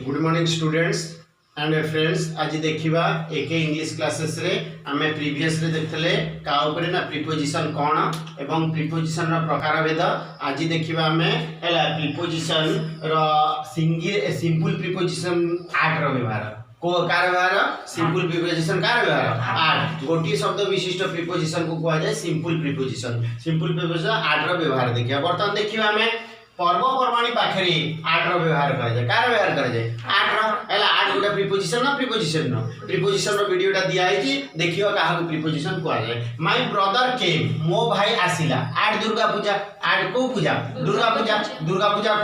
Good morning students and friends. आज देखिबा एक इंग्लिश क्लासेस रे आमे प्रीवियस रे देखथले का ऊपर ना प्रीपोजिशन कोन एवं प्रीपोजिशन रा प्रकार भेद। आज देखिबा आमे एला प्रीपोजिशन रा सिंपल प्रीपोजिशन आठ रो व्यवहार को कार व्यवहार सिंपल प्रीपोजिशन कार व्यवहार आठ गोटी शब्द विशिष्ट प्रीपोजिशन को कहा जाय सिंपल प्रीपोजिशन आठ रो व्यवहार देखिया। बर्तमान देखिबा आमे पर्वपर्वाणी पाखरी आठ रो व्यवहार करा जाय कार व्यवहार करा जाय आठ रो एला आठ गोटा प्रीपोजिशन रो वीडियोटा दिया है कि देखियो काहा को प्रीपोजिशन कहा जाय। माय ब्रदर केम मो भाई आसिला आठ दुर्गा पूजा आठ को पूजा दुर्गा पूजा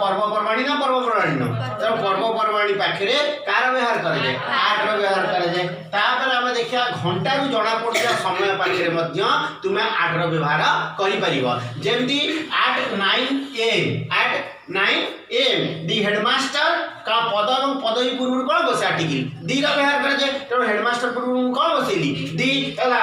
पर्वपर्वाणी ना पर्वपर्वाणी न तर पर्वपर्वाणी पाखरे कार व्यवहार करा जाय आठ रो व्यवहार करा जाय। तापर हम देखिया घंटा रु जणा पड़िया समय पाखरे मध्य तुमे आठ रो व्यवहार करि परिबो। जेमति 9 AM दी हेडमास्टर का पद एवं पदवी पूर्व कौन बसे आर्टिकल दी का व्यवहार करे तो हेडमास्टर पूर्व कौन बसेली दी एला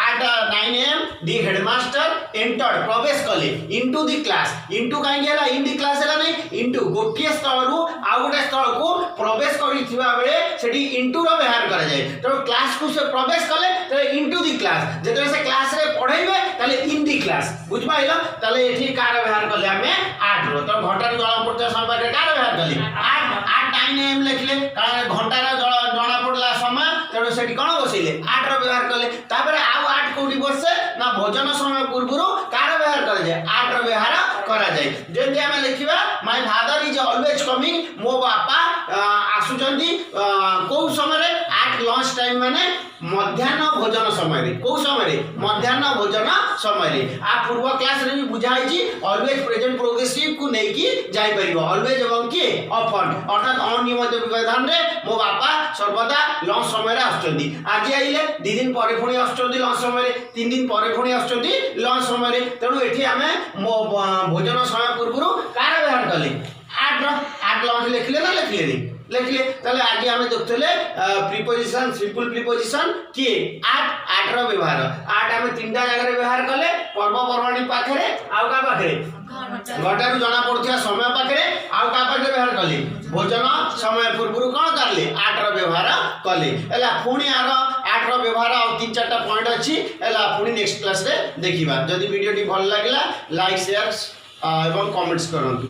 at 9 AM the headmaster entered प्रवेश कले इनटू दी क्लास इनटू काई गेला इन दी क्लास एला नहीं इनटू गोटिए स्थल रु आ गोटे स्थल को प्रवेश करिथिबा बेले सेठी इनटू रो व्यवहार करा जाय। तो क्लास को से प्रवेश कले तो इनटू दी क्लास जेते से क्लास रे पढाइबे ताले इन दी क्लास बुझ पाइलो ताले एठी कार व्यवहार कले हमें 8 रो तो घंटा रो जळा पड़ता समय पे कार व्यवहार कले 8 9 AM लिखले कारण घंटा रो जळा पड़ला समय तेणु सेठी कोन बसैले 8 रो व्यवहार कले। तापर आ 8 कोडी बसे ना भोजन समय पूर्व कार व्यवहार करा जाय 8 रो व्यवहार करा जाय। जेंति हम लिखिबा my father is always coming मो बापा आसुचंदी को समय रे 8 लंच टाइम माने मध्याह्न भोजन समय रे को समय रे मध्याह्न भोजन समय रे आ पूर्व क्लास रे भी बुझाई छी ऑलवेज प्रेजेंट प्रोग्रेसिव को नै की जाई परिबो ऑलवेज एवं की ऑफन अर्थात अनियमित व्यवधान रे मो बापा सर्वदा लंच समय रे आछचंदी आज आइले 2 दिन परे पुणी आछचंदी लंच समय रे 3 दिन परे पुणी आछचंदी लंच समय रे। तेणु एठी हमें भोजन समय पूर्व कार व्यवहार कले 8 लंच लिखले ना लिखले ताले आगे हमें देखथले प्रीपोजिशन सिंपल प्रीपोजिशन के 8 रो व्यवहार 8 हमें तीनटा जगह रे व्यवहार कले पर्वपर्वाणी पाखरे आउ का पाखरे घंटा रु जणा पड़थिया समय पाखरे आउ का पाखरे व्यवहार कले भोजन समय पूर्व कोन करले 8 रो व्यवहार कले। एला पुणी आरो 8 रो व्यवहार आ 3-4टा पॉइंट अछि एला पुणी नेक्स्ट क्लास रे देखिबा। जदि वीडियो टी भल लागला लाइक शेयर एवं कमेंट्स करंतु।